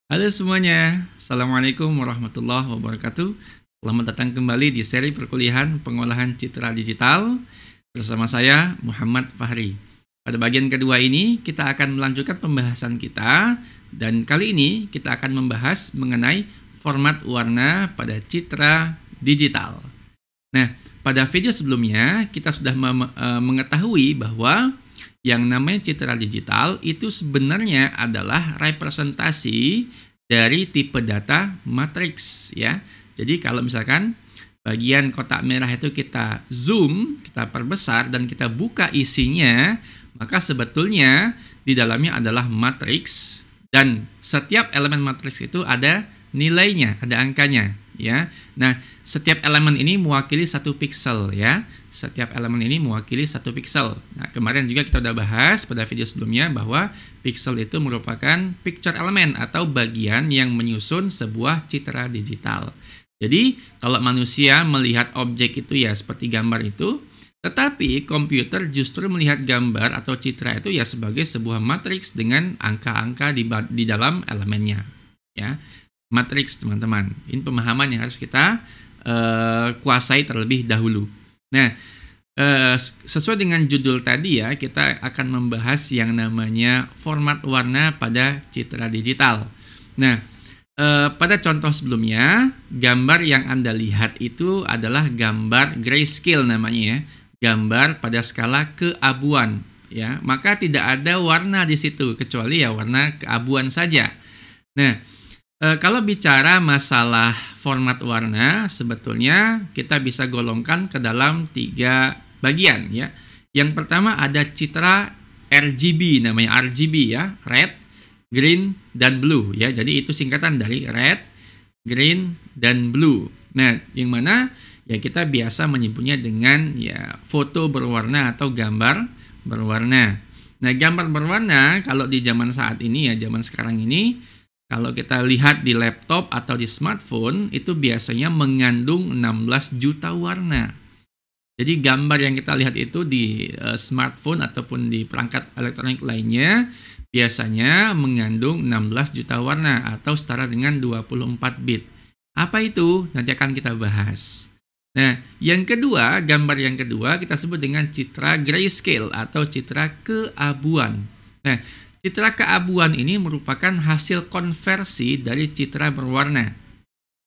Halo semuanya, Assalamualaikum warahmatullahi wabarakatuh. Selamat datang kembali di seri perkuliahan pengolahan citra digital bersama saya Muhammad Fahri. Pada bagian kedua ini kita akan melanjutkan pembahasan kita dan kali ini kita akan membahas mengenai format warna pada citra digital. Nah, pada video sebelumnya kita sudah mengetahui bahwa yang namanya citra digital itu sebenarnya adalah representasi dari tipe data matriks ya. Jadi kalau misalkan bagian kotak merah itu kita zoom, kita perbesar dan kita buka isinya, maka sebetulnya di dalamnya adalah matriks dan setiap elemen matriks itu ada nilainya, ada angkanya ya. Nah, setiap elemen ini mewakili satu pixel ya. Setiap elemen ini mewakili satu pixel. Nah, kemarin juga kita udah bahas pada video sebelumnya bahwa pixel itu merupakan picture element atau bagian yang menyusun sebuah citra digital. Jadi, kalau manusia melihat objek itu ya seperti gambar itu, tetapi komputer justru melihat gambar atau citra itu ya sebagai sebuah matriks dengan angka-angka di dalam elemennya. Ya, matriks teman-teman. Ini pemahaman yang harus kita kuasai terlebih dahulu. Nah, sesuai dengan judul tadi ya, kita akan membahas yang namanya format warna pada citra digital. Nah, pada contoh sebelumnya, gambar yang Anda lihat itu adalah gambar grayscale namanya ya, gambar pada skala keabuan ya. Maka tidak ada warna di situ kecuali ya warna keabuan saja. Nah, kalau bicara masalah format warna, sebetulnya kita bisa golongkan ke dalam 3 bagian ya. Yang pertama ada citra RGB, namanya RGB ya, red, green, dan blue ya. Jadi itu singkatan dari red, green, dan blue. Nah, yang mana ya kita biasa menyebutnya dengan ya foto berwarna atau gambar berwarna. Nah, gambar berwarna kalau di zaman saat ini ya, zaman sekarang ini, kalau kita lihat di laptop atau di smartphone, itu biasanya mengandung 16 juta warna. Jadi gambar yang kita lihat itu di smartphone ataupun di perangkat elektronik lainnya, biasanya mengandung 16 juta warna atau setara dengan 24 bit. Apa itu? Nanti akan kita bahas. Nah, yang kedua, gambar yang kedua kita sebut dengan citra grayscale atau citra keabuan. Nah, citra keabuan ini merupakan hasil konversi dari citra berwarna.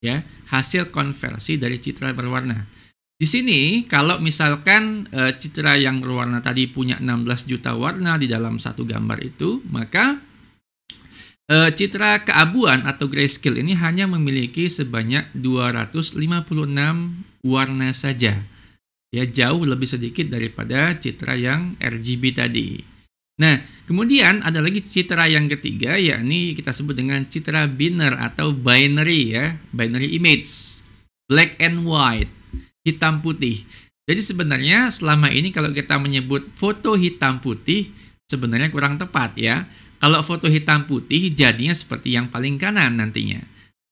Ya, hasil konversi dari citra berwarna. Di sini kalau misalkan citra yang berwarna tadi punya 16 juta warna di dalam satu gambar itu, maka citra keabuan atau grayscale ini hanya memiliki sebanyak 256 warna saja. Ya, jauh lebih sedikit daripada citra yang RGB tadi. Nah, kemudian ada lagi citra yang ketiga, yakni kita sebut dengan citra binary atau binary ya, binary image, black and white, hitam putih. Jadi sebenarnya selama ini kalau kita menyebut foto hitam putih sebenarnya kurang tepat ya. Kalau foto hitam putih jadinya seperti yang paling kanan nantinya.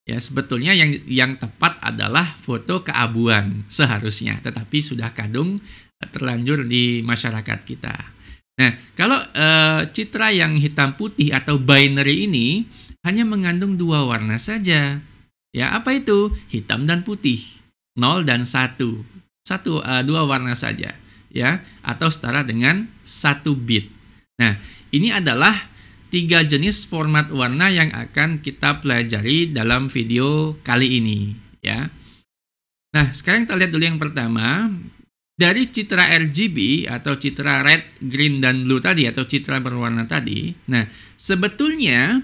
Ya, sebetulnya yang tepat adalah foto keabuan seharusnya, tetapi sudah kadung terlanjur di masyarakat kita. Nah, kalau citra yang hitam putih atau binary ini hanya mengandung 2 warna saja. Ya, apa itu? Hitam dan putih. 0 dan 1. 2 warna saja. Ya, atau setara dengan 1 bit. Nah, ini adalah 3 jenis format warna yang akan kita pelajari dalam video kali ini. Ya. Nah, sekarang kita lihat dulu yang pertama. Dari citra RGB atau citra red, green, dan blue tadi atau citra berwarna tadi. Nah, sebetulnya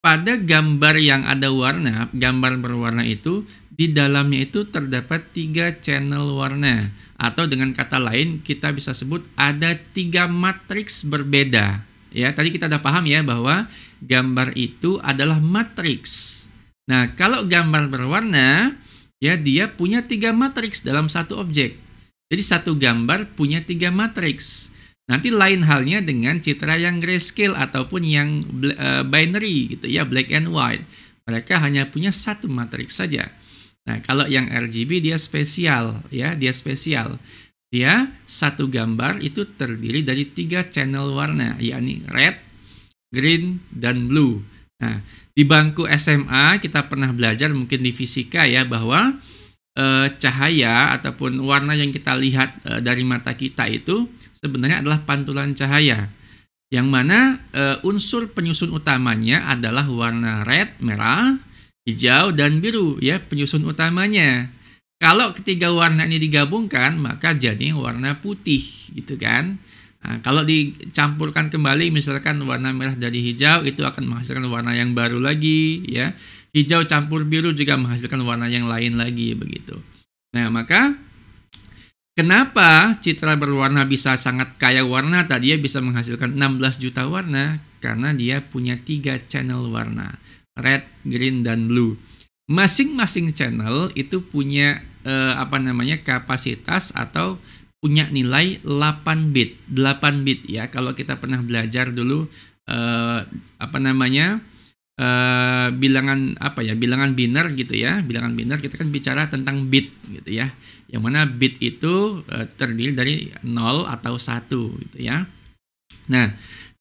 pada gambar yang ada warna, gambar berwarna itu, di dalamnya itu terdapat 3 channel warna. Atau dengan kata lain, kita bisa sebut ada 3 matriks berbeda. Ya, tadi kita udah paham ya bahwa gambar itu adalah matriks. Nah, kalau gambar berwarna, ya dia punya 3 matriks dalam satu objek. Jadi satu gambar punya 3 matriks. Nanti lain halnya dengan citra yang grayscale ataupun yang binary gitu ya, black and white. Mereka hanya punya 1 matriks saja. Nah, kalau yang RGB dia spesial ya, dia spesial. Dia satu gambar itu terdiri dari 3 channel warna, yakni red, green, dan blue. Nah, di bangku SMA kita pernah belajar mungkin di fisika ya bahwa cahaya ataupun warna yang kita lihat dari mata kita itu sebenarnya adalah pantulan cahaya. Yang mana unsur penyusun utamanya adalah warna red, merah, hijau, dan biru ya, penyusun utamanya. Kalau ketiga warna ini digabungkan, maka jadi warna putih gitu kan. Nah, kalau dicampurkan kembali misalkan warna merah dari hijau itu akan menghasilkan warna yang baru lagi ya. Hijau campur biru juga menghasilkan warna yang lain lagi begitu. Nah, maka kenapa citra berwarna bisa sangat kaya warna? Tadi dia bisa menghasilkan 16 juta warna karena dia punya 3 channel warna, red, green, dan blue. Masing-masing channel itu punya kapasitas atau punya nilai 8 bit. 8 bit ya. Kalau kita pernah belajar dulu bilangan biner gitu ya. Bilangan biner kita kan bicara tentang bit gitu ya. Yang mana bit itu terdiri dari 0 atau 1 gitu ya. Nah,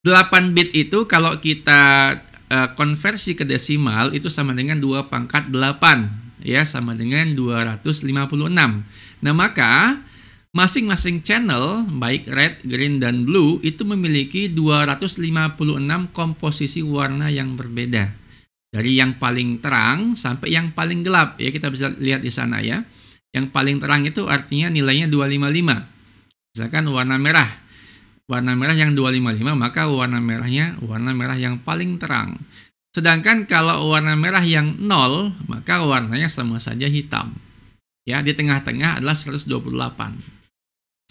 8 bit itu kalau kita konversi ke desimal itu sama dengan 2 pangkat 8 ya, sama dengan 256. Nah, maka masing-masing channel baik red, green, dan blue itu memiliki 256 komposisi warna yang berbeda. Dari yang paling terang sampai yang paling gelap ya, kita bisa lihat di sana ya. Yang paling terang itu artinya nilainya 255. Misalkan warna merah. Warna merah yang 255, maka warna merahnya warna merah yang paling terang. Sedangkan kalau warna merah yang 0, maka warnanya sama saja hitam. Ya, di tengah-tengah adalah 128.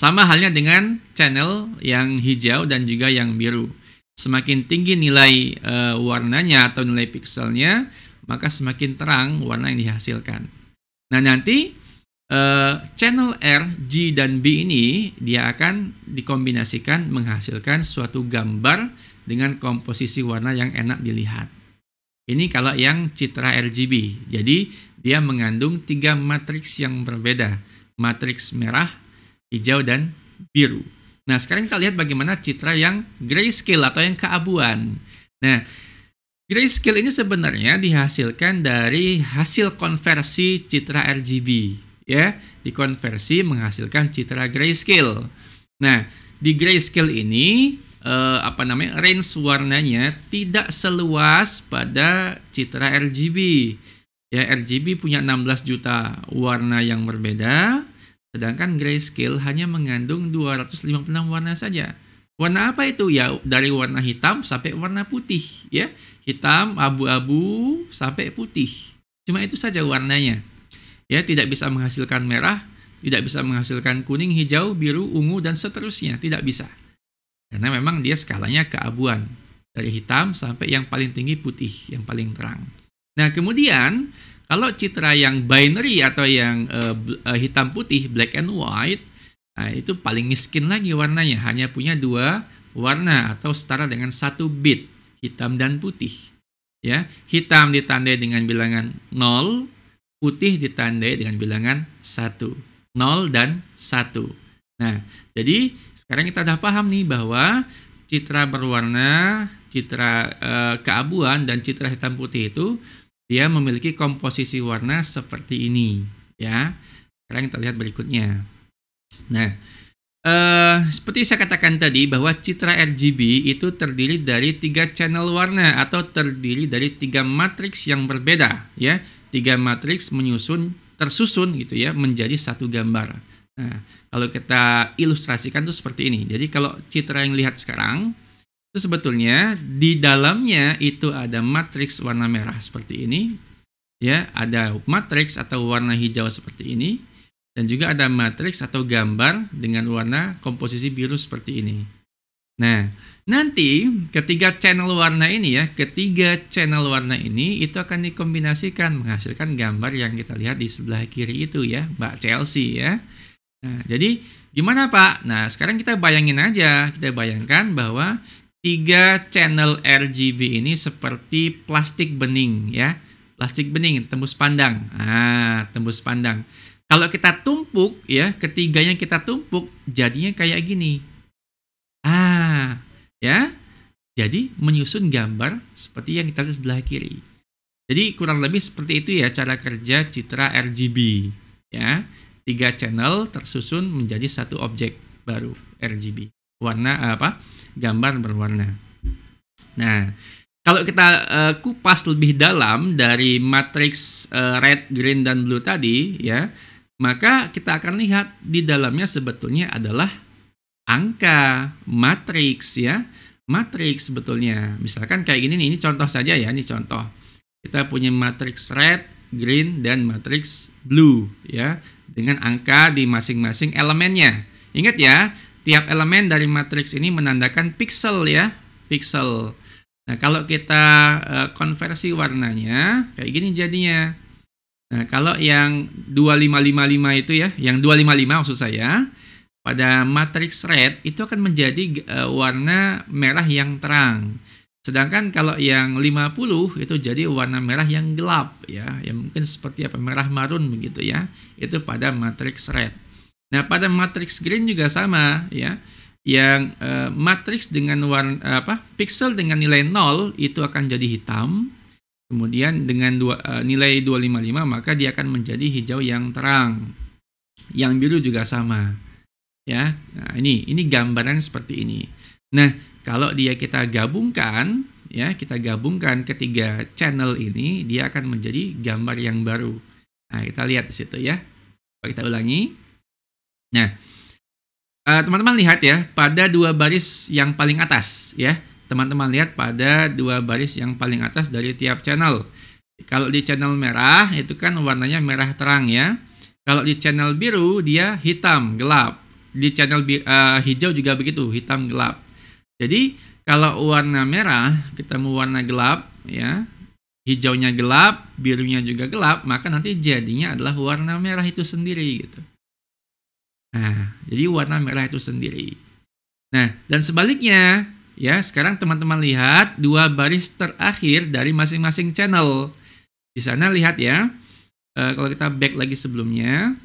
Sama halnya dengan channel yang hijau dan juga yang biru. Semakin tinggi nilai warnanya atau nilai pikselnya, maka semakin terang warna yang dihasilkan. Nah, nanti channel R, G, dan B ini dia akan dikombinasikan menghasilkan suatu gambar dengan komposisi warna yang enak dilihat. Ini kalau yang citra RGB. Jadi dia mengandung 3 matriks yang berbeda. Matriks merah, hijau, dan biru. Nah, sekarang kita lihat bagaimana citra yang grayscale atau yang keabuan. Nah, grayscale ini sebenarnya dihasilkan dari hasil konversi citra RGB. Ya, dikonversi menghasilkan citra grayscale. Nah, di grayscale ini range warnanya tidak seluas pada citra RGB. Ya, RGB punya 16 juta warna yang berbeda, sedangkan grayscale hanya mengandung 256 warna saja. Warna apa itu? Ya, dari warna hitam sampai warna putih, ya. Hitam, abu-abu sampai putih. Cuma itu saja warnanya. Ya, tidak bisa menghasilkan merah, tidak bisa menghasilkan kuning, hijau, biru, ungu, dan seterusnya. Tidak bisa. Karena memang dia skalanya keabuan. Dari hitam sampai yang paling tinggi putih, yang paling terang. Nah, kemudian kalau citra yang binary atau yang hitam putih, black and white, nah itu paling miskin lagi warnanya. Hanya punya 2 warna atau setara dengan 1 bit, hitam dan putih. Ya, hitam ditandai dengan bilangan 0, putih ditandai dengan bilangan 1. 0 dan 1. Nah, jadi sekarang kita sudah paham nih bahwa citra berwarna, citra keabuan, dan citra hitam putih itu dia memiliki komposisi warna seperti ini. Ya, sekarang kita lihat berikutnya. Nah, seperti saya katakan tadi bahwa citra RGB itu terdiri dari 3 channel warna atau terdiri dari 3 matriks yang berbeda. Ya, 3 matriks tersusun gitu ya menjadi satu gambar. Nah, kalau kita ilustrasikan tuh seperti ini. Jadi kalau citra yang lihat sekarang itu sebetulnya di dalamnya itu ada matriks warna merah seperti ini. Ya, ada matriks atau warna hijau seperti ini, dan juga ada matriks atau gambar dengan warna komposisi biru seperti ini. Nah, nanti ketiga channel warna ini itu akan dikombinasikan menghasilkan gambar yang kita lihat di sebelah kiri itu ya, Mbak Chelsea ya. Nah, jadi gimana Pak? Nah, sekarang kita bayangin aja, kita bayangkan bahwa 3 channel RGB ini seperti plastik bening ya. Plastik bening, tembus pandang. Tembus pandang. Kalau kita tumpuk ya, ketiganya kita tumpuk, jadinya kayak gini. Ya. jadi menyusun gambar seperti yang kita lihat sebelah kiri. Jadi kurang lebih seperti itu ya cara kerja citra RGB ya. 3 channel tersusun menjadi satu objek baru RGB. Warna gambar berwarna. Nah, kalau kita kupas lebih dalam dari matriks red, green, dan blue tadi ya, maka kita akan lihat di dalamnya sebetulnya adalah angka matriks ya. Matriks sebetulnya. Misalkan kayak gini nih, ini contoh saja ya, ini contoh. Kita punya matriks red, green, dan matriks blue ya, dengan angka di masing-masing elemennya. Ingat ya, tiap elemen dari matriks ini menandakan pixel ya, pixel. Nah, kalau kita konversi warnanya kayak gini jadinya. Nah, kalau yang 2555 itu ya, yang 255 maksud saya, pada matriks red itu akan menjadi warna merah yang terang. Sedangkan kalau yang 50 itu jadi warna merah yang gelap ya, yang mungkin seperti merah marun begitu ya. Itu pada matriks red. Nah, pada matriks green juga sama ya. Yang matriks dengan warna pixel dengan nilai 0 itu akan jadi hitam. Kemudian dengan nilai 255 maka dia akan menjadi hijau yang terang. Yang biru juga sama. Ya. Nah, ini gambaran seperti ini. Nah, kalau kita gabungkan ya, kita gabungkan ketiga channel ini, dia akan menjadi gambar yang baru. Nah, kita lihat di situ ya. Kita ulangi. Nah, teman-teman lihat ya, pada 2 baris yang paling atas ya. Teman-teman lihat pada 2 baris yang paling atas dari tiap channel. Kalau di channel merah itu kan warnanya merah terang ya. Kalau di channel biru dia hitam gelap. Di channel hijau juga begitu, hitam gelap. Jadi kalau warna merah kita mau warna gelap ya, hijaunya gelap, birunya juga gelap, maka nanti jadinya adalah warna merah itu sendiri gitu. Nah, jadi warna merah itu sendiri. Nah, dan sebaliknya ya, sekarang teman-teman lihat 2 baris terakhir dari masing-masing channel. Di sana lihat ya, kalau kita back lagi sebelumnya.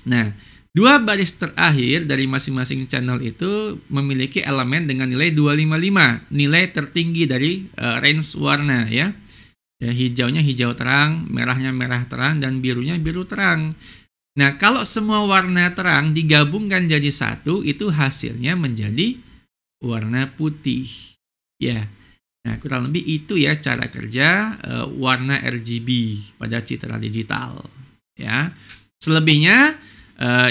Nah, 2 baris terakhir dari masing-masing channel itu memiliki elemen dengan nilai 255, nilai tertinggi dari range warna ya. Hijaunya hijau terang, merahnya merah terang, dan birunya biru terang. Nah, kalau semua warna terang digabungkan jadi satu, itu hasilnya menjadi warna putih. Ya. Nah, kurang lebih itu ya cara kerja warna RGB pada citra digital. Ya. Selebihnya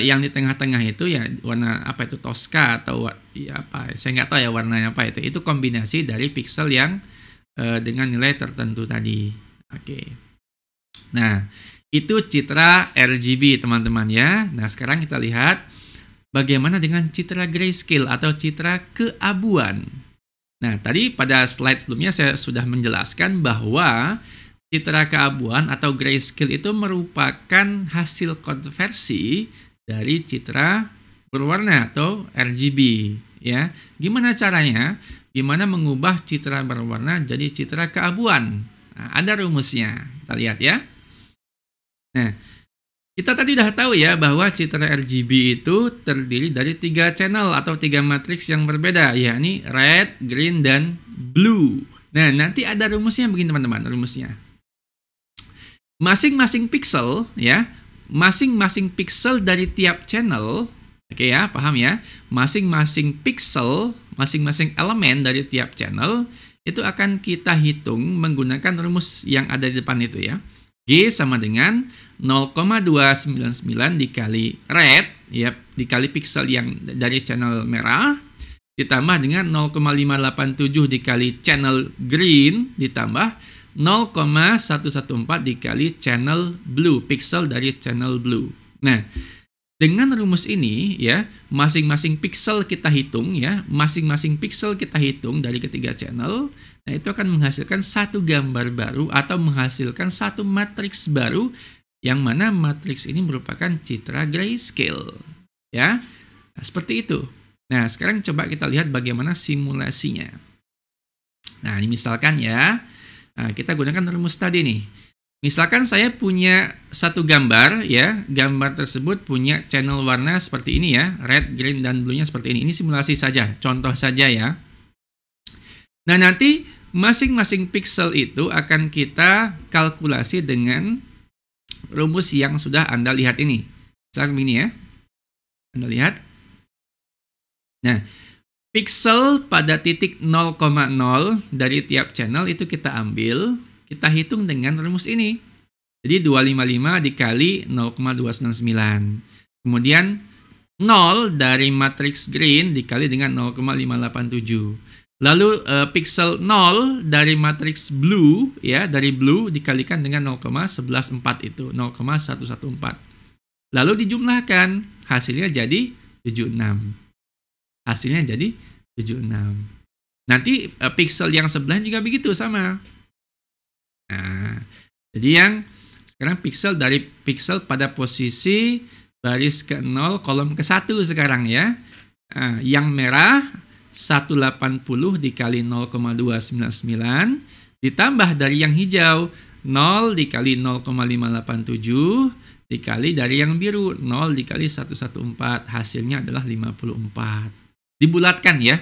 yang di tengah-tengah itu ya warna Tosca atau ya saya nggak tahu ya warnanya apa itu. Itu kombinasi dari pixel yang dengan nilai tertentu tadi. Oke. Nah, itu citra RGB teman-teman ya. Nah, sekarang kita lihat bagaimana dengan citra grayscale atau citra keabuan. Nah, tadi pada slide sebelumnya saya sudah menjelaskan bahwa citra keabuan atau grayscale itu merupakan hasil konversi dari citra berwarna atau RGB ya. Gimana caranya? Gimana mengubah citra berwarna jadi citra keabuan? Nah, ada rumusnya. Kita lihat ya. Nah, kita tadi udah tahu ya bahwa citra RGB itu terdiri dari 3 channel atau 3 matriks yang berbeda, yakni red, green, dan blue. Nah, nanti ada rumusnya begini teman-teman, rumusnya. Masing-masing pixel ya, masing-masing pixel dari tiap channel, oke ya, paham ya? Masing-masing pixel, masing-masing elemen dari tiap channel itu akan kita hitung menggunakan rumus yang ada di depan itu ya. G sama dengan 0,299 dikali red ya, dikali pixel yang dari channel merah ditambah dengan 0,587 dikali channel green ditambah 0,114 dikali channel blue, pixel dari channel blue. Nah, dengan rumus ini ya, masing-masing pixel kita hitung ya, masing-masing pixel kita hitung dari ketiga channel. Nah, itu akan menghasilkan satu gambar baru atau menghasilkan satu matriks baru yang mana matriks ini merupakan citra grayscale. Ya. Nah, seperti itu. Nah, sekarang coba kita lihat bagaimana simulasinya. Nah, ini misalkan ya, nah, kita gunakan rumus tadi nih. Misalkan saya punya satu gambar ya, gambar tersebut punya channel warna seperti ini ya, red, green, dan blue-nya seperti ini. Ini simulasi saja, contoh saja ya. Nah, nanti masing-masing pixel itu akan kita kalkulasi dengan rumus yang sudah Anda lihat ini. Misalkan begini ya. Anda lihat. Nah, pixel pada titik 0,0 dari tiap channel itu kita ambil, kita hitung dengan rumus ini. Jadi 255 dikali 0,299. Kemudian 0 dari matriks green dikali dengan 0,587. Lalu pixel 0 dari matriks blue, ya, dari blue dikalikan dengan 0,114 itu, 0,114. Lalu dijumlahkan, hasilnya jadi 76. Hasilnya jadi 76. Nanti pixel yang sebelah juga begitu, sama. Nah, jadi yang sekarang pixel dari pixel pada posisi baris ke-0, kolom ke-1 sekarang ya. Nah, yang merah 180 dikali 0,299 ditambah dari yang hijau 0 dikali 0,587 dikali dari yang biru 0 dikali 114, hasilnya adalah 54. Dibulatkan ya.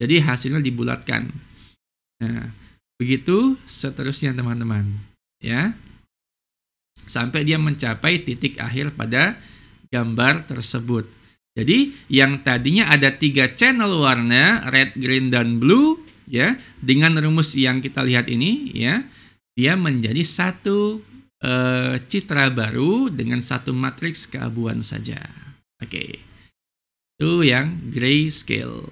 Jadi hasilnya dibulatkan. Nah, begitu seterusnya teman-teman, ya. Sampai dia mencapai titik akhir pada gambar tersebut. Jadi yang tadinya ada 3 channel warna red, green, dan blue, ya, dengan rumus yang kita lihat ini, ya, dia menjadi satu citra baru dengan satu matriks keabuan saja. Oke, itu yang grayscale.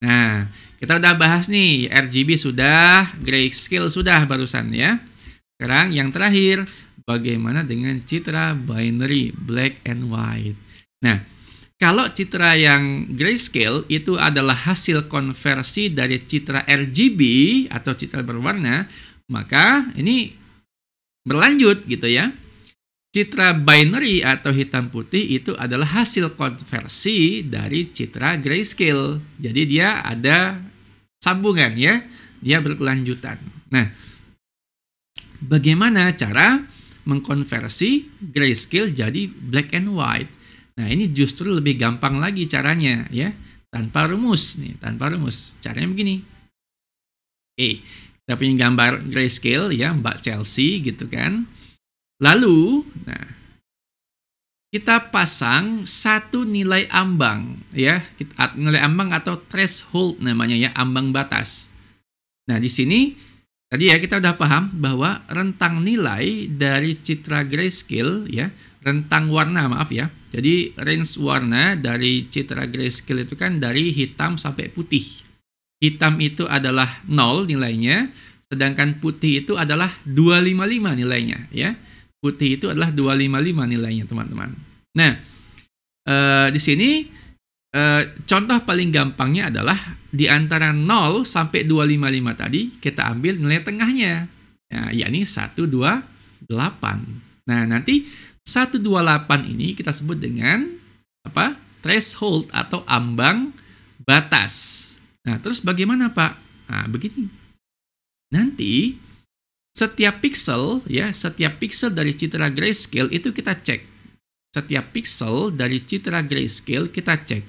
Nah, kita udah bahas nih, RGB sudah, grayscale sudah barusan ya. Sekarang yang terakhir, bagaimana dengan citra binary, black and white. Nah, kalau citra yang grayscale itu adalah hasil konversi dari citra RGB atau citra berwarna, maka ini berlanjut gitu ya. Citra binary atau hitam putih itu adalah hasil konversi dari citra grayscale. Jadi dia ada sambungan ya, dia berkelanjutan. Nah, bagaimana cara mengkonversi grayscale jadi black and white? Nah, ini justru lebih gampang lagi caranya ya, tanpa rumus nih, tanpa rumus. Caranya begini. Kita punya gambar grayscale ya, Mbak Chelsea gitu kan. Lalu, nah, kita pasang satu nilai ambang ya, nilai ambang atau threshold namanya ya, ambang batas. Nah, di sini tadi ya kita udah paham bahwa rentang nilai dari citra grayscale ya, rentang warna maaf ya. Jadi range warna dari citra grayscale itu kan dari hitam sampai putih. Hitam itu adalah 0 nilainya, sedangkan putih itu adalah 255 nilainya ya. Putih itu adalah 255 nilainya teman-teman. Nah, di sini contoh paling gampangnya adalah di antara 0 sampai 255 tadi kita ambil nilai tengahnya. Nah, yakni 128. Nah, nanti 128 ini kita sebut dengan apa? Threshold atau ambang batas. Nah, terus bagaimana, Pak? Nah, begini. Nanti setiap pixel ya, setiap pixel dari citra grayscale itu kita cek. Setiap pixel dari citra grayscale kita cek.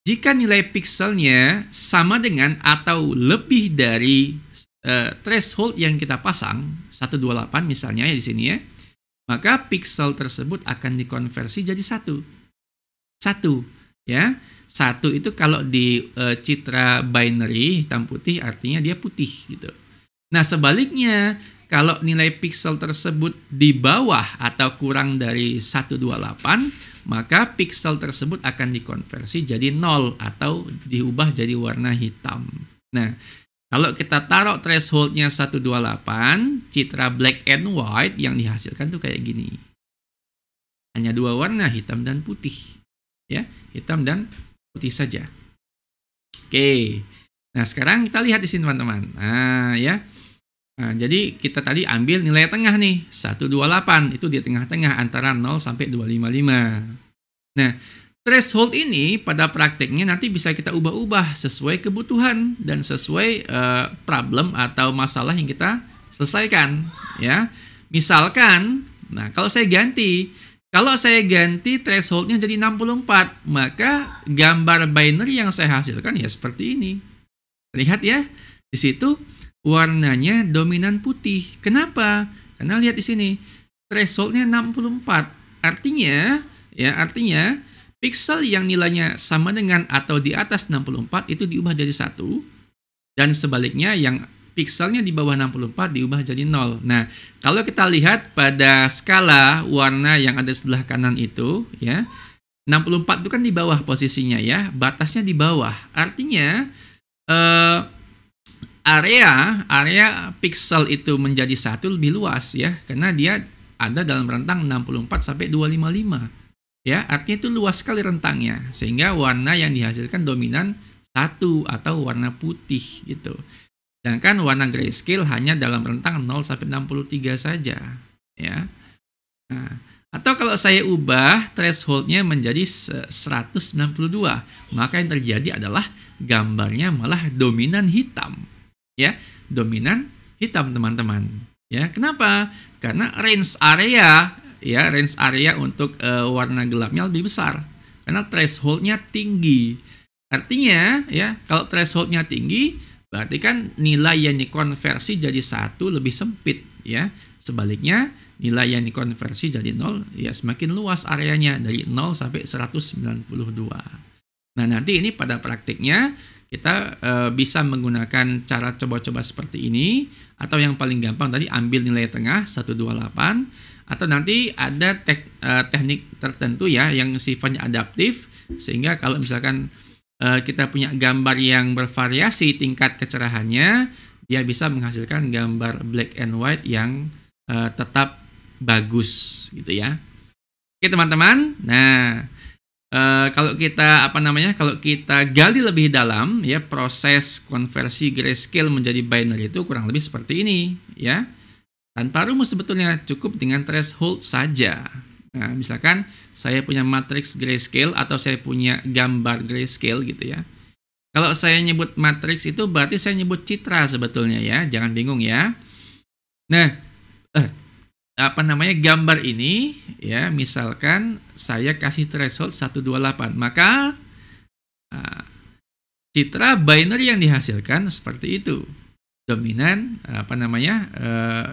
Jika nilai pixelnya sama dengan atau lebih dari threshold yang kita pasang, 128 misalnya ya di sini ya, maka pixel tersebut akan dikonversi jadi 1. 1 ya. 1 itu kalau di citra binary hitam putih artinya dia putih gitu. Nah, sebaliknya kalau nilai pixel tersebut di bawah atau kurang dari 128, maka pixel tersebut akan dikonversi jadi 0 atau diubah jadi warna hitam. Nah, kalau kita taruh thresholdnya 128, citra black and white yang dihasilkan tuh kayak gini. Hanya 2 warna, hitam dan putih. Ya, hitam dan putih saja. Oke. Nah, sekarang kita lihat di sini teman-teman. Nah, ya. Nah, jadi kita tadi ambil nilai tengah nih, 128. Itu di tengah-tengah antara 0 sampai 255. Nah, threshold ini pada prakteknya nanti bisa kita ubah-ubah sesuai kebutuhan dan sesuai problem atau masalah yang kita selesaikan ya. Misalkan, nah kalau saya ganti thresholdnya jadi 64, maka gambar binary yang saya hasilkan ya seperti ini. Lihat ya, Di situ warnanya dominan putih. Kenapa? Karena lihat di sini, thresholdnya 64. Artinya pixel yang nilainya sama dengan atau di atas 64 itu diubah jadi 1, dan sebaliknya yang pikselnya di bawah 64 diubah jadi 0. Nah, kalau kita lihat pada skala warna yang ada di sebelah kanan itu, ya, 64 itu kan di bawah posisinya, ya, batasnya di bawah. Artinya area piksel itu menjadi 1 lebih luas, ya, karena dia ada dalam rentang 64 sampai 255. Ya, artinya itu luas sekali rentangnya, sehingga warna yang dihasilkan dominan 1 atau warna putih gitu. Sedangkan warna grayscale hanya dalam rentang 0 sampai 63 saja, ya. Nah, atau kalau saya ubah thresholdnya menjadi 192, maka yang terjadi adalah gambarnya malah dominan hitam, ya, dominan hitam teman-teman. Ya, kenapa? Karena range area untuk warna gelapnya lebih besar, karena thresholdnya tinggi. Artinya, ya, kalau thresholdnya tinggi, berarti kan nilai yang dikonversi jadi 1 lebih sempit, ya. Sebaliknya, nilai yang dikonversi jadi 0, ya, semakin luas areanya dari 0 sampai 192. Nah, nanti ini pada praktiknya kita bisa menggunakan cara coba-coba seperti ini, atau yang paling gampang tadi ambil nilai tengah 128, atau nanti ada teknik tertentu, ya, yang sifatnya adaptif, sehingga kalau misalkan kita punya gambar yang bervariasi tingkat kecerahannya, dia bisa menghasilkan gambar black and white yang tetap bagus gitu, ya. Oke teman-teman. Nah, kalau kita kalau kita gali lebih dalam, ya, proses konversi grayscale menjadi binary itu kurang lebih seperti ini, ya. Tanpa rumus sebetulnya, cukup dengan threshold saja. Nah, misalkan saya punya matriks grayscale atau saya punya gambar grayscale gitu, ya. Kalau saya nyebut matriks itu berarti saya nyebut citra sebetulnya, ya. Jangan bingung, ya. Nah, gambar ini, ya, misalkan saya kasih threshold 128, maka citra binary yang dihasilkan seperti itu. Dominan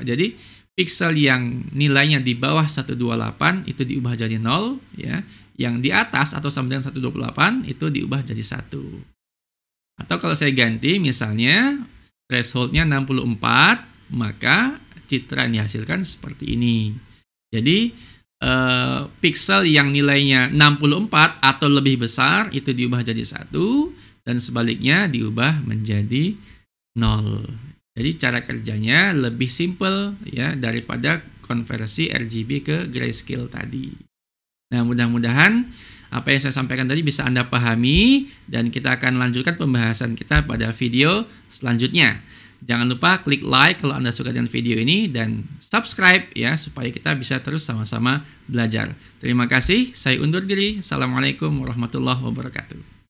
jadi pixel yang nilainya di bawah 128 itu diubah jadi 0, ya. Yang di atas atau sama dengan 128 itu diubah jadi 1. Atau kalau saya ganti misalnya thresholdnya 64, maka citra yang dihasilkan seperti ini. Jadi pixel yang nilainya 64 atau lebih besar itu diubah jadi 1, dan sebaliknya diubah menjadi 0. Jadi cara kerjanya lebih simple, ya, daripada konversi RGB ke grayscale tadi. Nah, mudah-mudahan apa yang saya sampaikan tadi bisa Anda pahami, dan kita akan lanjutkan pembahasan kita pada video selanjutnya. Jangan lupa klik like kalau Anda suka dengan video ini, dan subscribe, ya, supaya kita bisa terus sama-sama belajar. Terima kasih, saya undur diri. Assalamualaikum warahmatullahi wabarakatuh.